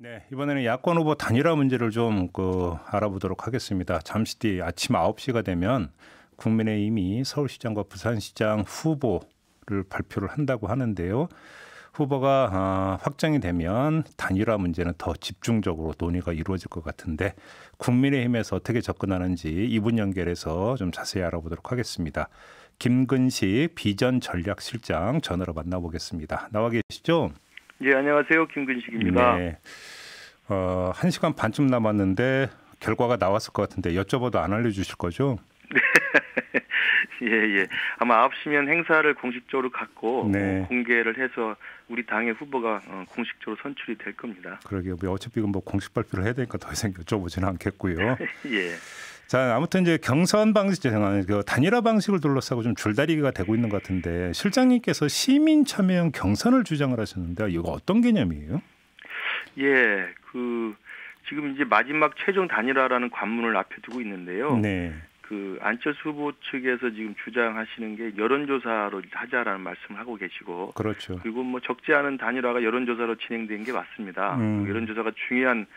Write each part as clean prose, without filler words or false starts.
네, 이번에는 야권 후보 단일화 문제를 좀 알아보도록 하겠습니다. 잠시 뒤 아침 9시가 되면 국민의힘이 서울시장과 부산시장 후보를 발표를 한다고 하는데요. 후보가 확정이 되면 단일화 문제는 더 집중적으로 논의가 이루어질 것 같은데 국민의힘에서 어떻게 접근하는지 이분 연결해서 좀 자세히 알아보도록 하겠습니다. 김근식 비전전략실장 전화로 만나보겠습니다. 나와 계시죠? 네, 안녕하세요. 김근식입니다. 네. 1시간 반쯤 남았는데 결과가 나왔을 것 같은데 여쭤봐도 안 알려주실 거죠? 예. 아마 9시면 행사를 공식적으로 갖고 네. 공개를 해서 우리 당의 후보가 공식적으로 선출이 될 겁니다. 그러게요. 어차피 공식 발표를 해야 되니까 더 이상 여쭤보지는 않겠고요. 예. 자, 아무튼 이제 경선 방식, 단일화 방식을 둘러싸고 좀 줄다리기가 되고 있는 것 같은데 실장님께서 시민 참여형 경선을 주장을 하셨는데 이거 어떤 개념이에요? 예, 지금 이제 마지막 최종 단일화라는 관문을 앞에 두고 있는데요. 네. 안철수 후보 측에서 지금 주장하시는 게 여론조사로 하자라는 말씀을 하고 계시고, 그렇죠. 그리고 적지 않은 단일화가 여론조사로 진행된 게 맞습니다. 여론조사가 중요한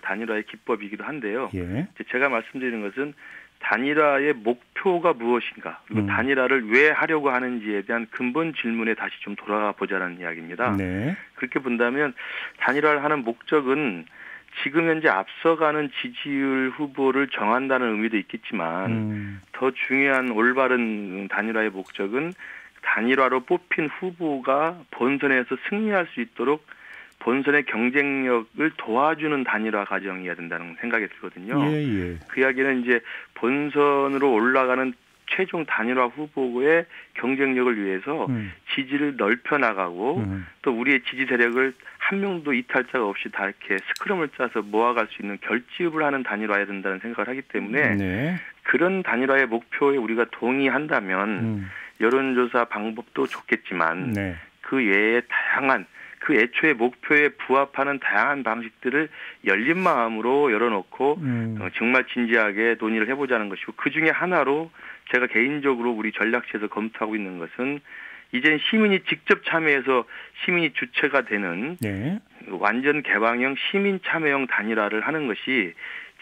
단일화의 기법이기도 한데요. 예. 제가 말씀드리는 것은 단일화의 목표가 무엇인가, 그리고 단일화를 왜 하려고 하는지에 대한 근본 질문에 다시 좀 돌아가 보자는 이야기입니다. 네. 그렇게 본다면 단일화를 하는 목적은 지금 현재 앞서가는 지지율 후보를 정한다는 의미도 있겠지만 더 중요한 올바른 단일화의 목적은 단일화로 뽑힌 후보가 본선에서 승리할 수 있도록 본선의 경쟁력을 도와주는 단일화 과정이어야 된다는 생각이 들거든요. 예. 그 이야기는 이제 본선으로 올라가는 최종 단일화 후보의 경쟁력을 위해서 지지를 넓혀 나가고 또 우리의 지지 세력을 한 명도 이탈자가 없이 다 이렇게 스크럼을 짜서 모아갈 수 있는 결집을 하는 단일화여야 된다는 생각을 하기 때문에 네. 그런 단일화의 목표에 우리가 동의한다면 여론조사 방법도 좋겠지만 네. 그 외에 다양한 애초의 목표에 부합하는 다양한 방식들을 열린 마음으로 열어놓고 정말 진지하게 논의를 해보자는 것이고, 그중에 하나로 제가 개인적으로 우리 전략실에서 검토하고 있는 것은 이제는 시민이 직접 참여해서 시민이 주체가 되는 네. 완전 개방형 시민 참여형 단일화를 하는 것이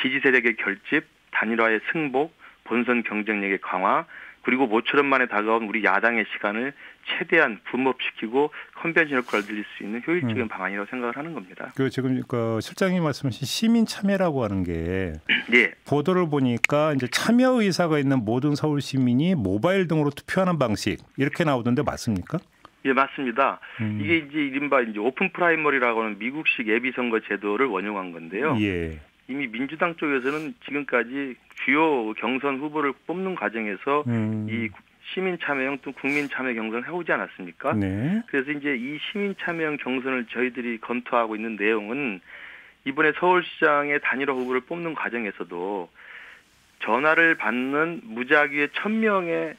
지지 세력의 결집, 단일화의 승복, 본선 경쟁력의 강화, 그리고 모처럼 만에 다가온 우리 야당의 시간을 최대한 분업시키고 컨벤션 효과를 늘릴 수 있는 효율적인 방안이라고 생각을 하는 겁니다. 지금 실장님 말씀하신 시민 참여라고 하는 게 예. 보도를 보니까 이제 참여 의사가 있는 모든 서울 시민이 모바일 등으로 투표하는 방식 이렇게 나오던데 맞습니까? 예, 맞습니다. 이게 이제 이른바 오픈 프라이머리라고 하는 미국식 예비선거 제도를 원용한 건데요. 예. 이미 민주당 쪽에서는 지금까지 주요 경선 후보를 뽑는 과정에서 이 시민 참여형 또 국민 참여 경선을 해오지 않았습니까? 네. 그래서 이제 이 시민 참여형 경선을 저희들이 검토하고 있는 내용은 이번에 서울시장의 단일화 후보를 뽑는 과정에서도 전화를 받는 무작위의 1000명의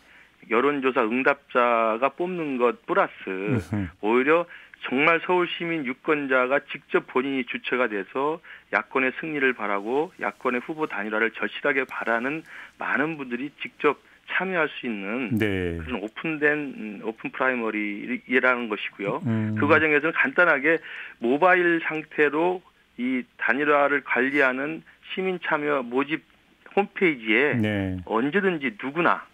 여론조사 응답자가 뽑는 것 플러스 오히려 정말 서울 시민 유권자가 직접 본인이 주체가 돼서 야권의 승리를 바라고 야권의 후보 단일화를 절실하게 바라는 많은 분들이 직접 참여할 수 있는 네. 그런 오픈된 오픈 프라이머리라는 것이고요. 그 과정에서는 간단하게 모바일 상태로 이 단일화를 관리하는 시민 참여 모집 홈페이지에 네. 언제든지 누구나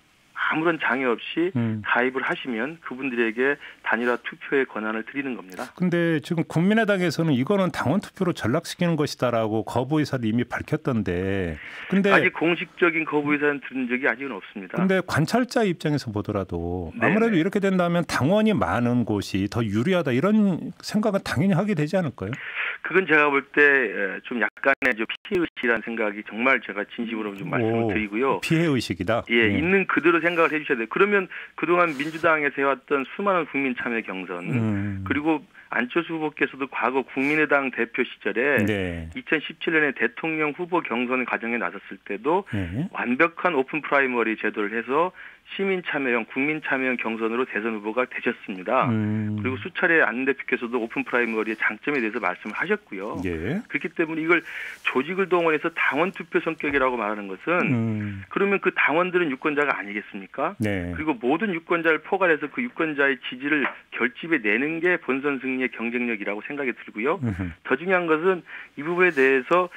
아무런 장애 없이 가입을 하시면 그분들에게 단일화 투표의 권한을 드리는 겁니다. 근데 지금 국민의당에서는 이거는 당원 투표로 전락시키는 것이다라고 거부 의사를 이미 밝혔던데, 근데 아직 공식적인 거부 의사는 들은 적이 아직은 없습니다. 근데 관찰자 입장에서 보더라도 아무래도 이렇게 된다면 당원이 많은 곳이 더 유리하다 이런 생각은 당연히 하게 되지 않을까요? 그건 제가 볼 때 좀 약간의 피해 의식이라는 생각이 정말 제가 진심으로 좀 말씀을 드리고요. 피해 의식이다. 예, 있는 그대로 생각을 해주셔야 돼요. 그러면 그동안 민주당에서 해왔던 수많은 국민 참여 경선 그리고 안철수 후보께서도 과거 국민의당 대표 시절에 2017년에 대통령 후보 경선 과정에 나섰을 때도 완벽한 오픈 프라이머리 제도를 해서 시민 참여형, 국민 참여형 경선으로 대선 후보가 되셨습니다. 그리고 수차례 안 대표께서도 오픈 프라이머리의 장점에 대해서 말씀을 하셨고요. 그렇기 때문에 이걸 조직을 동원해서 당원 투표 성격이라고 말하는 것은 그러면 그 당원들은 유권자가 아니겠습니까? 그리고 모든 유권자를 포괄해서 그 유권자의 지지를 결집해 내는 게 본선 승리 국민의 경쟁력이라고 생각이 들고요. 더 중요한 것은 이 부분에 대해서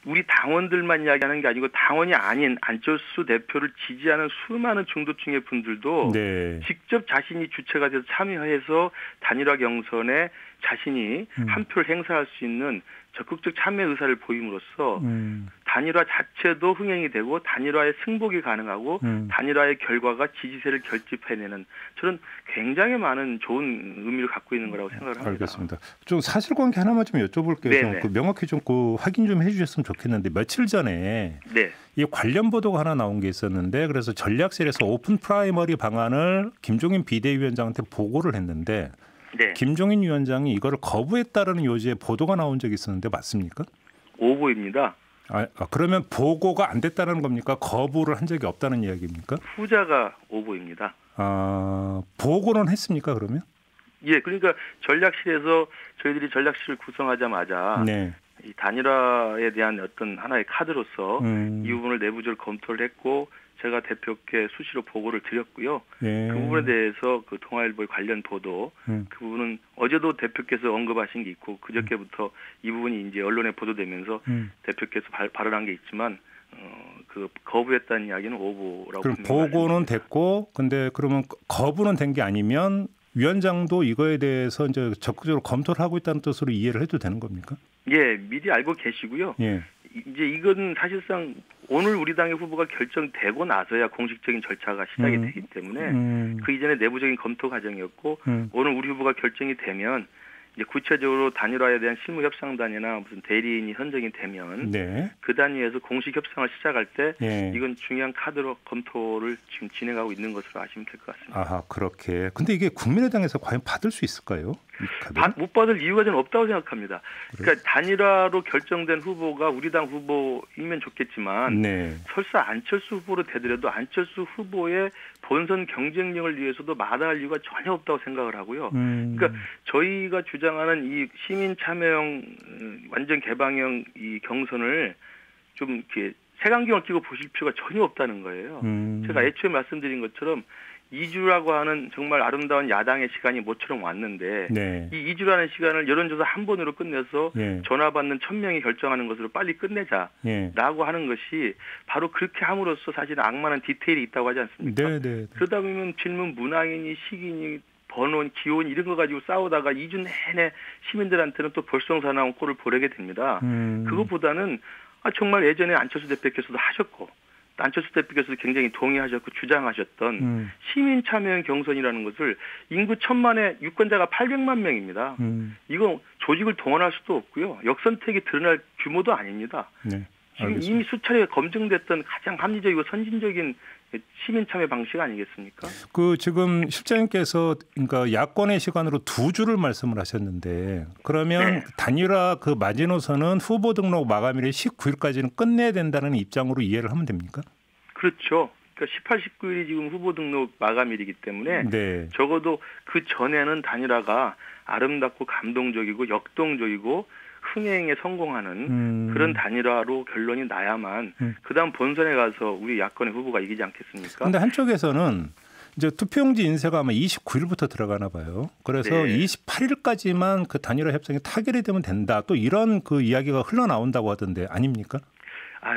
우리 당원들만 이야기하는 게 아니고 당원이 아닌 안철수 대표를 지지하는 수많은 중도층의 분들도 네. 직접 자신이 주체가 돼서 참여해서 단일화 경선에 자신이 한 표를 행사할 수 있는 적극적 참여 의사를 보임으로써 단일화 자체도 흥행이 되고 단일화의 승복이 가능하고 단일화의 결과가 지지세를 결집해내는 저는 굉장히 많은 좋은 의미를 갖고 있는 거라고 생각을 합니다. 알겠습니다. 좀 사실관계 하나만 좀 여쭤볼게요. 좀 그 명확히 좀 그 확인 좀 해주셨으면 좋겠는데 며칠 전에 네. 이 관련 보도가 하나 나온 게 있었는데 그래서 전략실에서 오픈 프라이머리 방안을 김종인 비대위원장한테 보고를 했는데 네. 김종인 위원장이 이거를 거부했다라는 요지의 보도가 나온 적이 있었는데 맞습니까? 오보입니다. 그러면 보고가 안 됐다는 겁니까? 거부를 한 적이 없다는 이야기입니까? 후자가 오보입니다. 보고는 했습니까? 그러면? 예, 그러니까 전략실에서 저희들이 전략실을 구성하자마자 네. 이 단일화에 대한 어떤 하나의 카드로서 이 부분을 내부적으로 검토를 했고 제가 대표께 수시로 보고를 드렸고요. 예. 그 부분에 대해서 그 동아일보의 관련 보도 그 부분은 어제도 대표께서 언급하신 게 있고 그저께부터 이 부분이 이제 언론에 보도되면서 대표께서 발언한 게 있지만 그 거부했다는 이야기는 오보라고. 그럼 보고는 됐고 근데 그러면 거부는 된 게 아니면 위원장도 이거에 대해서 이제 적극적으로 검토를 하고 있다는 뜻으로 이해를 해도 되는 겁니까? 예, 미리 알고 계시고요. 예. 이제 이건 사실상 오늘 우리 당의 후보가 결정되고 나서야 공식적인 절차가 시작이 되기 때문에 그 이전에 내부적인 검토 과정이었고 오늘 우리 후보가 결정이 되면 이제 구체적으로 단일화에 대한 실무 협상단이나 무슨 대리인이 선정이 되면 네. 그 단위에서 공식 협상을 시작할 때 예. 이건 중요한 카드로 검토를 지금 진행하고 있는 것으로 아시면 될 것 같습니다. 아하, 그렇게. 근데 이게 국민의당에서 과연 받을 수 있을까요? 못 받을 이유가 저는 없다고 생각합니다. 그러니까 단일화로 결정된 후보가 우리 당 후보이면 좋겠지만 네. 설사 안철수 후보로 되더라도 안철수 후보의 본선 경쟁력을 위해서도 마다할 이유가 전혀 없다고 생각을 하고요. 그러니까 저희가 주장하는 이 시민 참여형 완전 개방형 이 경선을 좀 이렇게 색안경을 끼고 보실 필요가 전혀 없다는 거예요. 제가 애초에 말씀드린 것처럼 2주라고 하는 정말 아름다운 야당의 시간이 모처럼 왔는데 네. 이 2주라는 시간을 여론조사 한 번으로 끝내서 네. 전화 받는 1000명이 결정하는 것으로 빨리 끝내자라고 네. 하는 것이 바로 그렇게 함으로써 사실 악마는 디테일이 있다고 하지 않습니까? 네, 네, 네. 그러다 보면 질문 문항이니 시기니 번호니 기온 이런 거 가지고 싸우다가 2주 내내 시민들한테는 또 벌성사 나온 꼴을 보게 됩니다. 그것보다는 정말 예전에 안철수 대표께서도 하셨고 안철수 대표께서도 굉장히 동의하셨고 주장하셨던 시민 참여형 경선이라는 것을 인구 1000만에 유권자가 800만 명입니다. 이거 조직을 동원할 수도 없고요. 역선택이 드러날 규모도 아닙니다. 네, 지금 이미 수차례 검증됐던 가장 합리적이고 선진적인 시민 참여 방식 아니겠습니까? 그 지금 실장님께서 그러니까 야권의 시간으로 2주를 말씀을 하셨는데 그러면 네. 단일화 그 마지노선은 후보 등록 마감일의 19일까지는 끝내야 된다는 입장으로 이해를 하면 됩니까? 그렇죠. 그러니까 18, 19일이 지금 후보 등록 마감일이기 때문에 네. 적어도 그 전에는 단일화가 아름답고 감동적이고 역동적이고 흥행에 성공하는 그런 단일화로 결론이 나야만 그다음 본선에 가서 우리 야권의 후보가 이기지 않겠습니까? 그런데 한쪽에서는 이제 투표용지 인쇄가 아마 29일부터 들어가나 봐요. 그래서 네. 28일까지만 그 단일화 협상이 타결이 되면 된다. 또 이런 그 이야기가 흘러나온다고 하던데 아닙니까?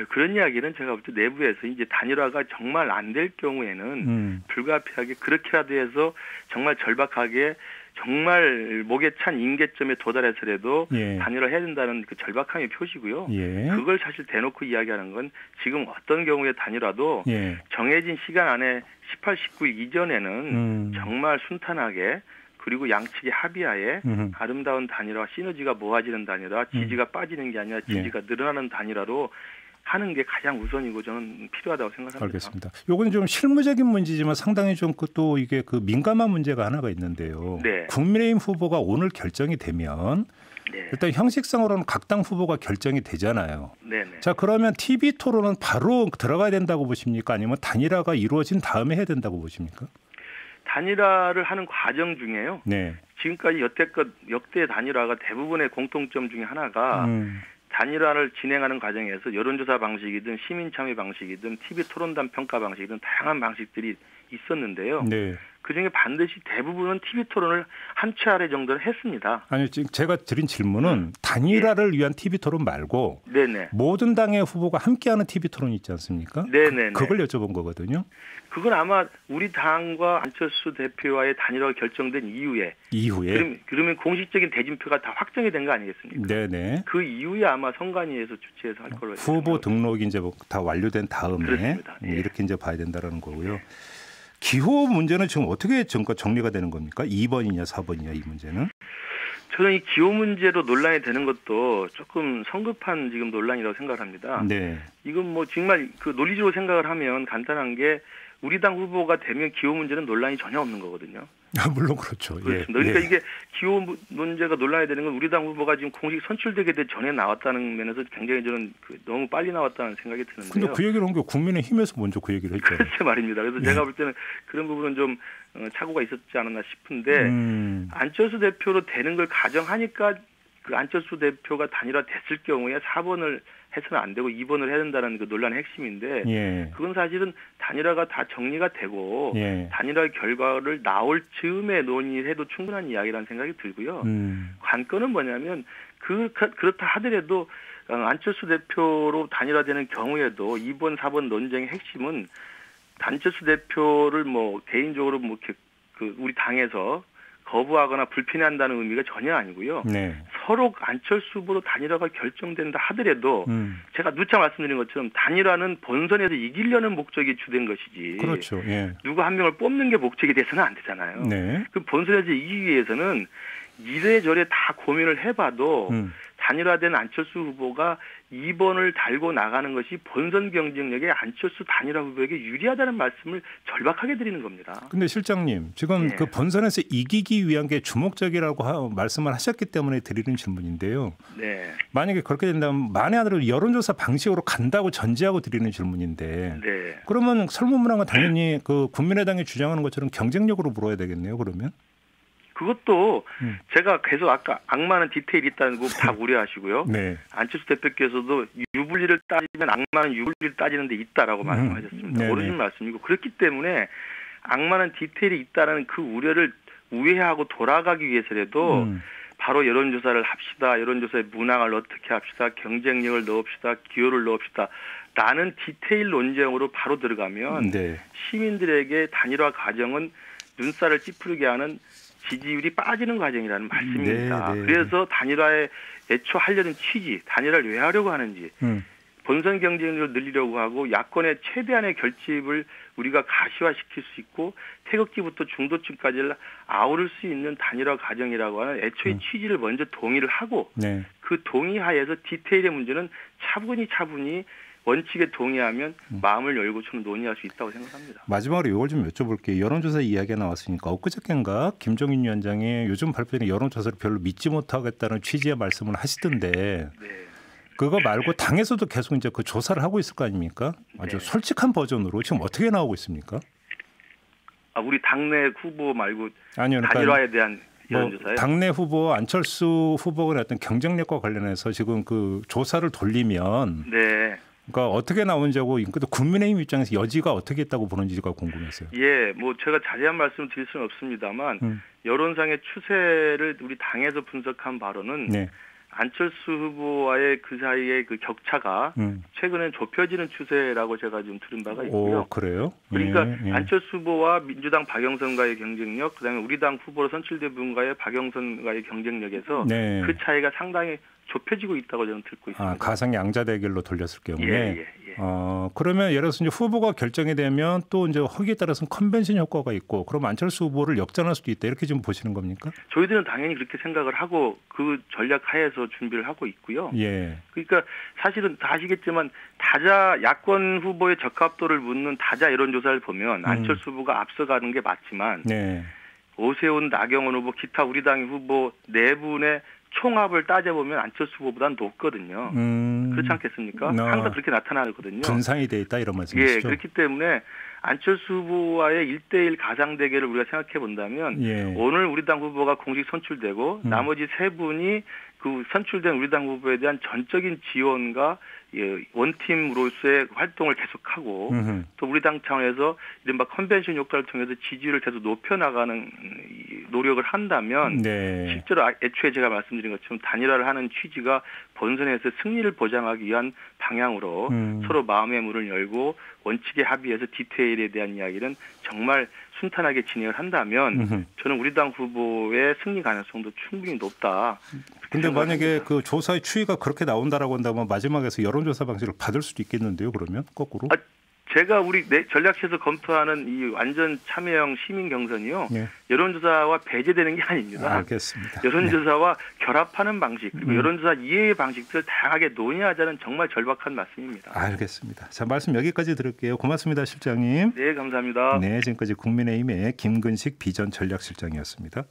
그런 이야기는 제가 볼 때 내부에서 이제 단일화가 정말 안 될 경우에는 불가피하게 그렇게라도 해서 정말 절박하게 정말 목에 찬 임계점에 도달해서라도 예. 단일화해야 된다는 그 절박함의 표시고요. 예. 그걸 사실 대놓고 이야기하는 건 지금 어떤 경우에 단일화도 예. 정해진 시간 안에 18, 19일 이전에는 정말 순탄하게 그리고 양측의 합의하에 아름다운 단일화, 시너지가 모아지는 단일화, 지지가 빠지는 게 아니라 지지가 늘어나는 단일화로 하는 게 가장 우선이고 저는 필요하다고 생각합니다. 알겠습니다. 요건 좀 실무적인 문제지만 상당히 좀 또 이게 그 민감한 문제가 하나가 있는데요. 네. 국민의힘 후보가 오늘 결정이 되면 네. 일단 형식상으로는 각 당 후보가 결정이 되잖아요. 네네. 자 그러면 TV 토론은 바로 들어가야 된다고 보십니까? 아니면 단일화가 이루어진 다음에 해야 된다고 보십니까? 단일화를 하는 과정 중에요. 네. 지금까지 여태껏 역대 단일화가 대부분의 공통점 중에 하나가 단일화를 진행하는 과정에서 여론조사 방식이든 시민참여 방식이든 TV 토론단 평가 방식이든 다양한 방식들이 있었는데요. 네. 그중에 반드시 대부분은 TV 토론을 한 차례 정도는 했습니다. 아니, 지금 제가 드린 질문은 단일화를 위한 TV 토론 말고 네네. 모든 당의 후보가 함께하는 TV 토론이 있지 않습니까? 네네. 그걸 여쭤본 거거든요. 그건 아마 우리 당과 안철수 대표와의 단일화가 결정된 이후에 그러면 공식적인 대진표가 다 확정이 된 거 아니겠습니까? 네네. 그 이후에 아마 선관위에서 주최해서 할 걸로 후보 등록이 이제 다 완료된 다음에 그렇습니다. 이렇게 이제 봐야 된다는 거고요. 기호 문제는 지금 어떻게 정리가 되는 겁니까? 2번이냐 4번이냐 이 문제는? 저는 이 기호 문제로 논란이 되는 것도 조금 성급한 지금 논란이라고 생각을 합니다. 네. 이건 뭐 정말 그 논리적으로 생각을 하면 간단한 게 우리 당 후보가 되면 기호 문제는 논란이 전혀 없는 거거든요. 물론 그렇죠. 그렇습니다. 그러니까 이게 기호 문제가 논란이 되는 건 우리 당 후보가 지금 공식 선출되기 전에 나왔다는 면에서 굉장히 저는 너무 빨리 나왔다는 생각이 드는데요. 근데 그 얘기를 한 게 국민의힘에서 먼저 그 얘기를 했잖아요. 그렇죠 말입니다. 그래서 제가 볼 때는 그런 부분은 좀 착오가 있었지 않았나 싶은데 안철수 대표로 되는 걸 가정하니까 그 안철수 대표가 단일화 됐을 경우에 4번을 해서는 안 되고 2번을 해야 된다는 그 논란의 핵심인데 그건 사실은 단일화가 다 정리가 되고 단일화 결과를 나올 즈음에 논의해도 충분한 이야기라는 생각이 들고요. 관건은 뭐냐면 그렇다 하더라도 안철수 대표로 단일화되는 경우에도 2번, 4번 논쟁의 핵심은 안철수 대표를 뭐 개인적으로 뭐 그 우리 당에서 거부하거나 불편해한다는 의미가 전혀 아니고요. 서로 안철수 후보로 단일화가 결정된다 하더라도 제가 누차 말씀드린 것처럼 단일화는 본선에서 이기려는 목적이 주된 것이지. 그렇죠. 누구 한 명을 뽑는 게 목적이 돼서는 안 되잖아요. 그 본선에서 이기기 위해서는 이래저래 다 고민을 해봐도 단일화된 안철수 후보가 2번을 달고 나가는 것이 본선 경쟁력에 안철수 단일화 후보에게 유리하다는 말씀을 절박하게 드리는 겁니다. 그런데 실장님, 지금 그 본선에서 이기기 위한 게 주목적이라고 말씀을 하셨기 때문에 드리는 질문인데요. 만약에 그렇게 된다면 만에 하나로 여론조사 방식으로 간다고 전제하고 드리는 질문인데 그러면 설문문항은 당연히 그 국민의당이 주장하는 것처럼 경쟁력으로 물어야 되겠네요. 그러면? 그것도 제가 계속 아까 악마는 디테일이 있다는 거 다 우려하시고요. 안철수 대표께서도 유불리를 따지면 악마는 유불리를 따지는 데 있다라고 말씀하셨습니다. 모르는 말씀이고 그렇기 때문에 악마는 디테일이 있다는 그 우려를 우회하고 돌아가기 위해서라도 바로 여론조사를 합시다. 여론조사의 문항을 어떻게 합시다. 경쟁력을 넣읍시다. 기호를 넣읍시다. 라는 디테일 논쟁으로 바로 들어가면 시민들에게 단일화 과정은 눈살을 찌푸리게 하는 지지율이 빠지는 과정이라는 말씀입니다. 그래서 단일화에 애초 하려는 취지, 단일화를 왜 하려고 하는지, 본선 경쟁력을 늘리려고 하고 야권의 최대한의 결집을 우리가 가시화시킬 수 있고 태극기부터 중도층까지를 아우를 수 있는 단일화 과정이라고 하는 애초의 취지를 먼저 동의를 하고 그 동의하에서 디테일의 문제는 차분히 원칙에 동의하면 마음을 열고 저는 논의할 수 있다고 생각합니다. 마지막으로 이걸 좀 여쭤볼게요. 여론조사 이야기가 나왔으니까 엊그저께인가 김종인 위원장이 요즘 발표된 여론조사를 별로 믿지 못하겠다는 취지의 말씀을 하시던데 그거 말고 당에서도 계속 이제 그 조사를 하고 있을 거 아닙니까? 아주 솔직한 버전으로 지금 어떻게 나오고 있습니까? 우리 당내 후보 말고 아니요, 그러니까 단일화에 대한 여론조사요? 당내 후보 안철수 후보의 어떤 경쟁력과 관련해서 지금 그 조사를 돌리면 그러니까 어떻게 나오는지하고 국민의힘 입장에서 여지가 어떻게 있다고 보는지가 궁금했어요. 뭐 제가 자세한 말씀을 드릴 수는 없습니다만 여론상의 추세를 우리 당에서 분석한 바로는 안철수 후보와의 그 사이의 그 격차가 최근에 좁혀지는 추세라고 제가 좀 들은 바가 있고요. 그래요? 그러니까 안철수 후보와 민주당 박영선과의 경쟁력, 그다음에 우리 당 후보로 선출된 분과의 박영선과의 경쟁력에서 그 차이가 상당히 좁혀지고 있다고 저는 듣고 있습니다. 가상 양자 대결로 돌렸을 경우에. 그러면 예를 들어서 이제 후보가 결정이 되면 또 이제 거기에 따라서는 컨벤션 효과가 있고, 그럼 안철수 후보를 역전할 수도 있다 이렇게 좀 보시는 겁니까? 저희들은 당연히 그렇게 생각을 하고 그 전략 하에서 준비를 하고 있고요. 그러니까 사실은 다 아시겠지만 다자 야권 후보의 적합도를 묻는 다자 여론조사를 보면 안철수 후보가 앞서가는 게 맞지만 오세훈, 나경원 후보, 기타 우리 당 후보 네 분의 총합을 따져보면 안철수 후보보다는 높거든요. 그렇지 않겠습니까? 항상 그렇게 나타나거든요. 분산이 돼 있다 이런 말씀이시죠? 그렇기 때문에 안철수 후보와의 1대1 가상 대결을 우리가 생각해 본다면 오늘 우리 당 후보가 공식 선출되고 나머지 세 분이 그 선출된 우리 당 후보에 대한 전적인 지원과 원팀으로서의 활동을 계속하고 또 우리 당 차원에서 이른바 컨벤션 효과를 통해서 지지율을 계속 높여나가는 노력을 한다면 실제로 애초에 제가 말씀드린 것처럼 단일화를 하는 취지가 본선에서 승리를 보장하기 위한 방향으로 서로 마음의 문을 열고 원칙에 합의해서 디테일에 대한 이야기는 정말 순탄하게 진행을 한다면 저는 우리 당 후보의 승리 가능성도 충분히 높다. 그런데 만약에 그 조사의 추이가 그렇게 나온다라고 한다면 마지막에서 여론조사 방식을 받을 수도 있겠는데요. 그러면 거꾸로? 제가 우리 전략실에서 검토하는 이 완전 참여형 시민 경선이요. 여론조사와 배제되는 게 아닙니다. 알겠습니다. 여론조사와 결합하는 방식 그리고 여론조사 이해의 방식들을 다양하게 논의하자는 정말 절박한 말씀입니다. 알겠습니다. 자, 말씀 여기까지 들을게요. 고맙습니다, 실장님. 네, 감사합니다. 네, 지금까지 국민의힘의 김근식 비전 전략실장이었습니다.